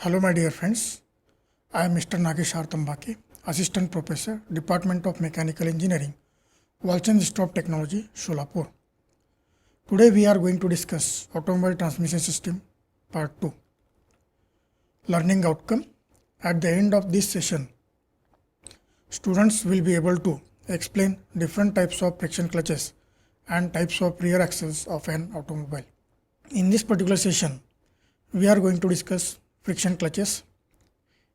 Hello, my dear friends. I am Mr. Nagesh Tambake, Assistant Professor, Department of Mechanical Engineering, Walchand Stop Technology, Sholapur. Today we are going to discuss Automobile Transmission System Part 2. Learning outcome. At the end of this session, students will be able to explain different types of friction clutches and types of rear axles of an automobile. In this particular session, we are going to discuss friction clutches.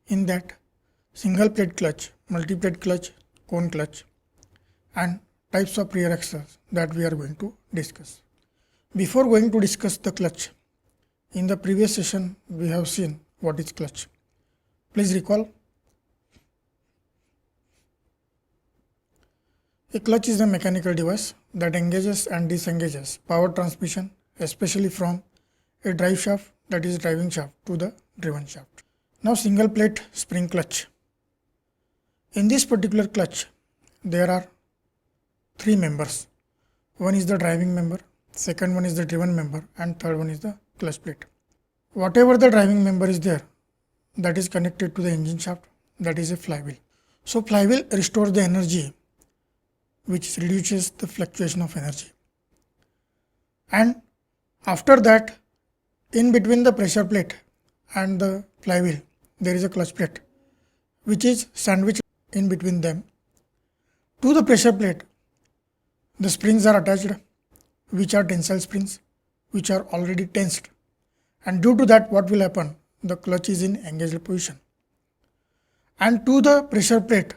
In that, single plate clutch, multi plate clutch, cone clutch, and types of rear axles that we are going to discuss. Before going to discuss the clutch, in the previous session we have seen what is clutch. Please recall. A clutch is a mechanical device that engages and disengages power transmission, especially from a drive shaft, that is driving shaft, to the driven shaft. Now single plate spring clutch. In this particular clutch, there are three members. One is the driving member, second one is the driven member, and third one is the clutch plate. Whatever the driving member is there, that is connected to the engine shaft, that is a flywheel. So flywheel restores the energy, which reduces the fluctuation of energy. And after that, in between the pressure plate and the flywheel, there is a clutch plate, which is sandwiched in between them. To the pressure plate, the springs are attached, which are tensile springs, which are already tensed. And due to that, what will happen? The clutch is in engaged position. And to the pressure plate,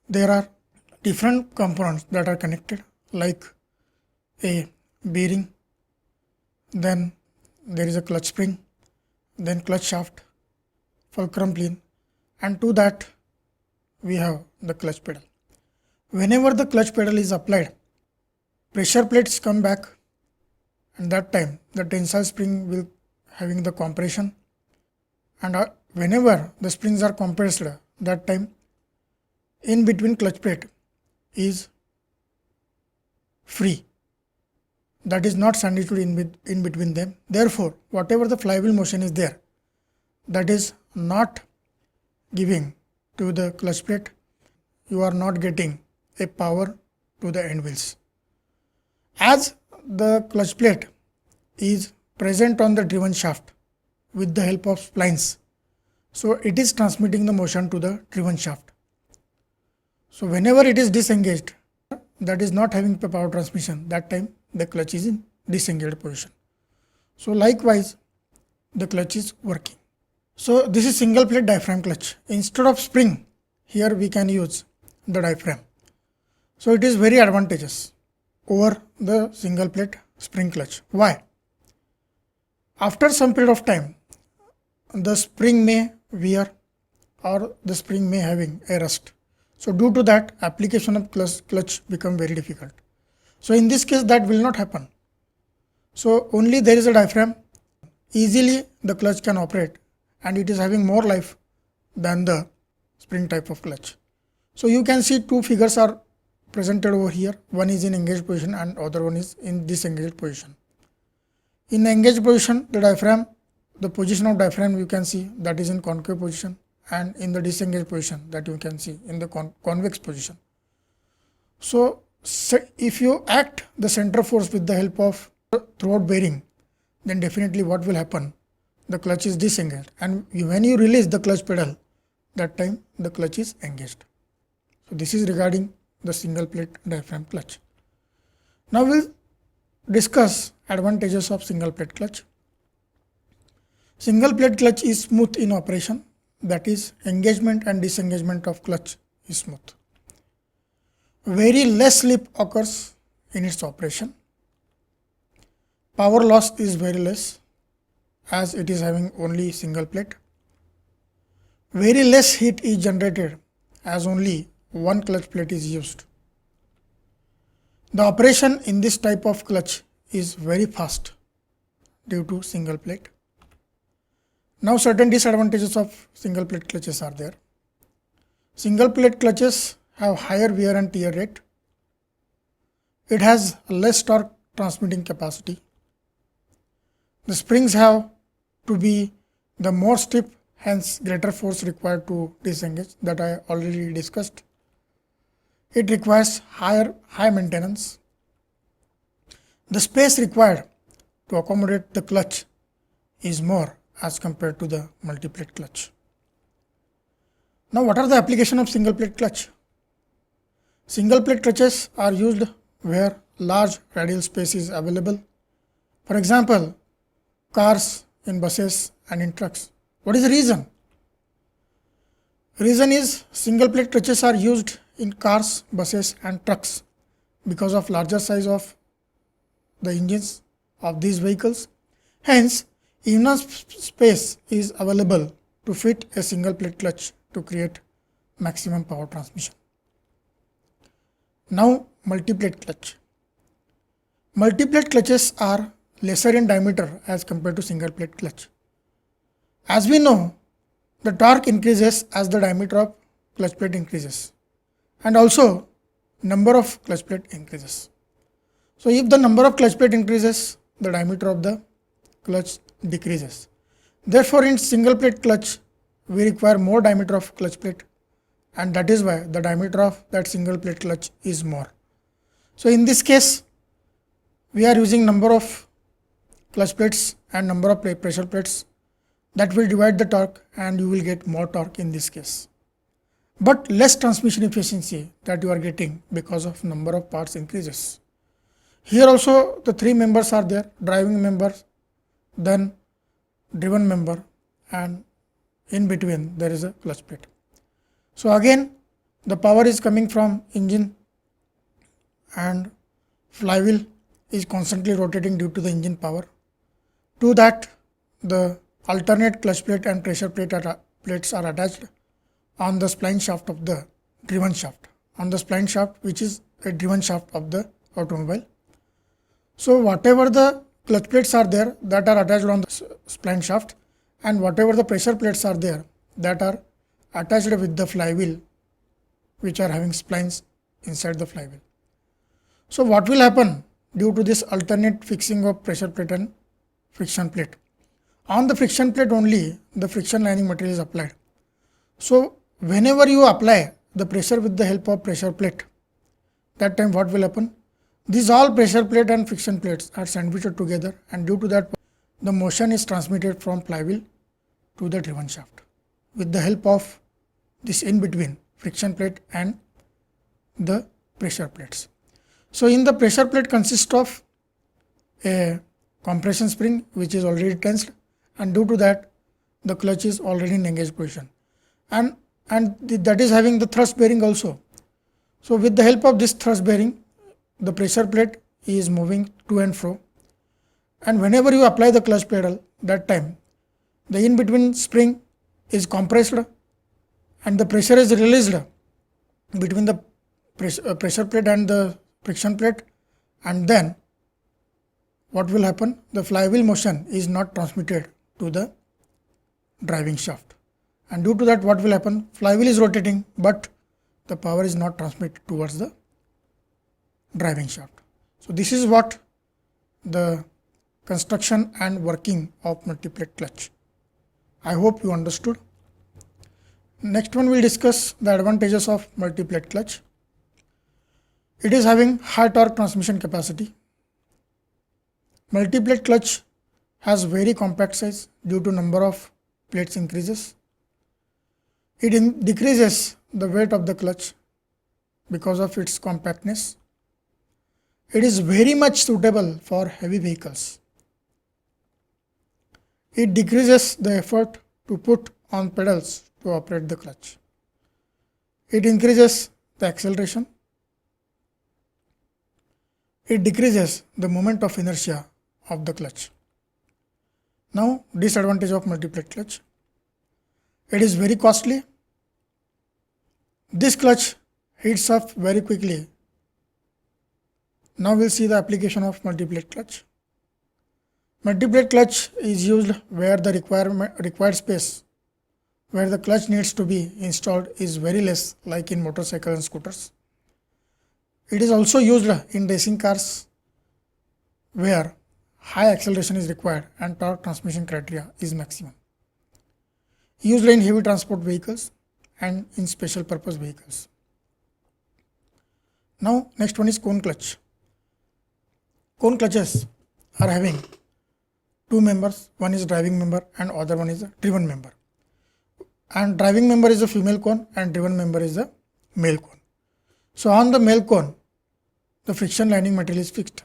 there are different components that are connected, like a bearing, then there is a clutch spring, then clutch shaft, fulcrum pin, and to that we have the clutch pedal. Whenever the clutch pedal is applied, pressure plates come back, and that time the tensile spring will having the compression, and whenever the springs are compressed, that time in between clutch plate is free, that is not sandwiched in between them. Therefore, whatever the flywheel motion is there, that is not giving to the clutch plate, you are not getting a power to the end wheels. As the clutch plate is present on the driven shaft with the help of splines, so it is transmitting the motion to the driven shaft. So whenever it is disengaged, that is not having the power transmission, that time the clutch is in disengaged position. So likewise, the clutch is working. So this is single plate diaphragm clutch. Instead of spring, here we can use the diaphragm. So it is very advantageous over the single plate spring clutch. Why? After some period of time, the spring may wear or the spring may having a rust. So due to that, application of clutch become very difficult. So in this case, that will not happen. So only there is a diaphragm, easily the clutch can operate, and it is having more life than the spring type of clutch. So you can see two figures are presented over here. One is in engaged position and other one is in disengaged position. In engaged position, the diaphragm, the position of diaphragm you can see that is in concave position, and in the disengaged position that you can see in the convex position. So if you act the center force with the help of throat bearing, then definitely what will happen? The clutch is disengaged, and when you release the clutch pedal, that time the clutch is engaged. So this is regarding the single plate diaphragm clutch. Now we'll discuss advantages of single plate clutch. Single plate clutch is smooth in operation, that is engagement and disengagement of clutch is smooth. Very less slip occurs in its operation. Power loss is very less as it is having only single plate. Very less heat is generated as only one clutch plate is used. The operation in this type of clutch is very fast due to single plate. Now certain disadvantages of single plate clutches are there. Single plate clutches have higher wear and tear rate. It has less torque transmitting capacity. The springs have to be The more stiff, hence greater force required to disengage, that I already discussed. It requires high maintenance. The space required to accommodate the clutch is more as compared to the multi-plate clutch. Now, what are the application of single plate clutch? Single plate clutches are used where large radial space is available. For example, cars, in buses and in trucks. What is the reason? Reason is single plate clutches are used in cars, buses and trucks because of larger size of the engines of these vehicles. Hence, enough space is available to fit a single plate clutch to create maximum power transmission. Now, multi-plate clutch. Multi-plate clutches are lesser in diameter as compared to single plate clutch. As we know, the torque increases as the diameter of clutch plate increases, and also number of clutch plate increases. So, if the number of clutch plate increases, the diameter of the clutch decreases. Therefore, in single plate clutch, we require more diameter of clutch plate, and that is why the diameter of that single plate clutch is more. So, in this case, we are using number of clutch plates and number of pressure plates, that will divide the torque and you will get more torque in this case, but less transmission efficiency that you are getting because of number of parts increases. Here also the three members are there: driving member, then driven member, and in between there is a clutch plate. So again the power is coming from engine, and flywheel is constantly rotating due to the engine power. To that, the alternate clutch plate and pressure plates are attached on the spline shaft of the driven shaft, on the spline shaft which is a driven shaft of the automobile. So whatever the clutch plates are there that are attached on the spline shaft, and whatever the pressure plates are there that are attached with the flywheel, which are having splines inside the flywheel. So what will happen due to this alternate fixing of pressure plate and friction plate? On the friction plate only the friction lining material is applied. So whenever you apply the pressure with the help of pressure plate, that time what will happen? These all pressure plate and friction plates are sandwiched together, and due to that the motion is transmitted from flywheel to the driven shaft with the help of this in between friction plate and the pressure plates. So in the pressure plate consists of a compression spring which is already tensed, and due to that the clutch is already in engaged position, and that is having the thrust bearing also. So with the help of this thrust bearing, the pressure plate is moving to and fro, and whenever you apply the clutch pedal, that time the in between spring is compressed and the pressure is released between the pressure plate and the friction plate, and then what will happen? The flywheel motion is not transmitted to the driving shaft, and due to that what will happen? Flywheel is rotating, but the power is not transmitted towards the driving shaft. So this is what the construction and working of multi-plate clutch. I hope you understood. Next one, we'll discuss the advantages of multi-plate clutch. It is having high torque transmission capacity. Multi-plate clutch has very compact size due to number of plates increases. It decreases the weight of the clutch because of its compactness. It is very much suitable for heavy vehicles. It decreases the effort to put on pedals to operate the clutch. It increases the acceleration. It decreases the moment of inertia of the clutch. Now, disadvantage of multi-plate clutch. It is very costly. This clutch heats up very quickly. Now we'll see the application of multi-plate clutch. Multi-plate clutch is used where the required space where the clutch needs to be installed is very less, like in motorcycles and scooters. It is also used in racing cars where high acceleration is required and torque transmission criteria is maximum. used in heavy transport vehicles and in special purpose vehicles. Now next one is cone clutch. Cone clutches are having two members, one is driving member and other one is a driven member. And driving member is a female cone and driven member is a male cone. So on the male cone, the friction lining material is fixed,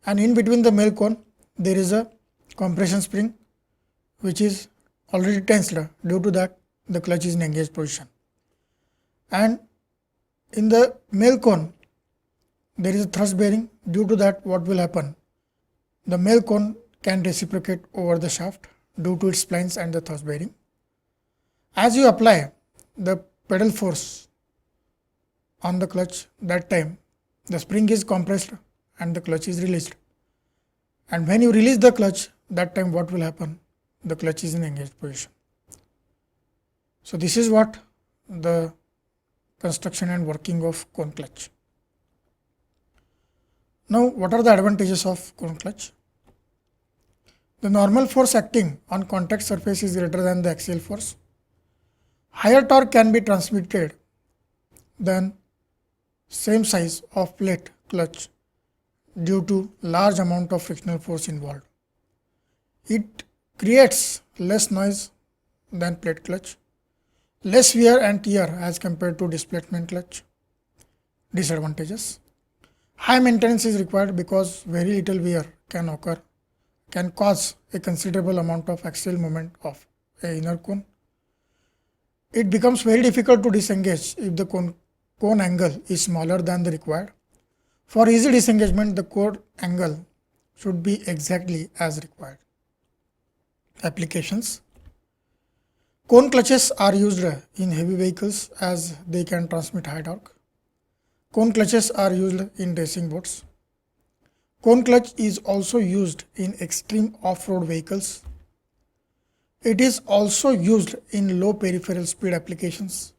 and in between the male cone there is a compression spring which is already tensed. Due to that, the clutch is in engaged position, and in the male cone there is a thrust bearing. Due to that, what will happen? The male cone can reciprocate over the shaft due to its splines and the thrust bearing. As you apply the pedal force on the clutch, that time the spring is compressed and the clutch is released. And when you release the clutch, that time what will happen? The clutch is in engaged position. So this is what the construction and working of cone clutch. Now what are the advantages of cone clutch? The normal force acting on contact surface is greater than the axial force. Higher torque can be transmitted than same size of plate clutch due to large amount of frictional force involved. It creates less noise than plate clutch, less wear and tear as compared to displacement clutch. Disadvantages: high maintenance is required because very little wear can cause a considerable amount of axial moment of a inner cone. It becomes very difficult to disengage if the cone angle is smaller than the required. For easy disengagement, the cone angle should be exactly as required. Applications: cone clutches are used in heavy vehicles as they can transmit high torque. Cone clutches are used in racing boats. Cone clutch is also used in extreme off-road vehicles. It is also used in low peripheral speed applications.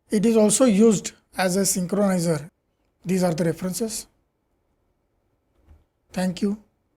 It is also used as a synchronizer. These are the references. Thank you.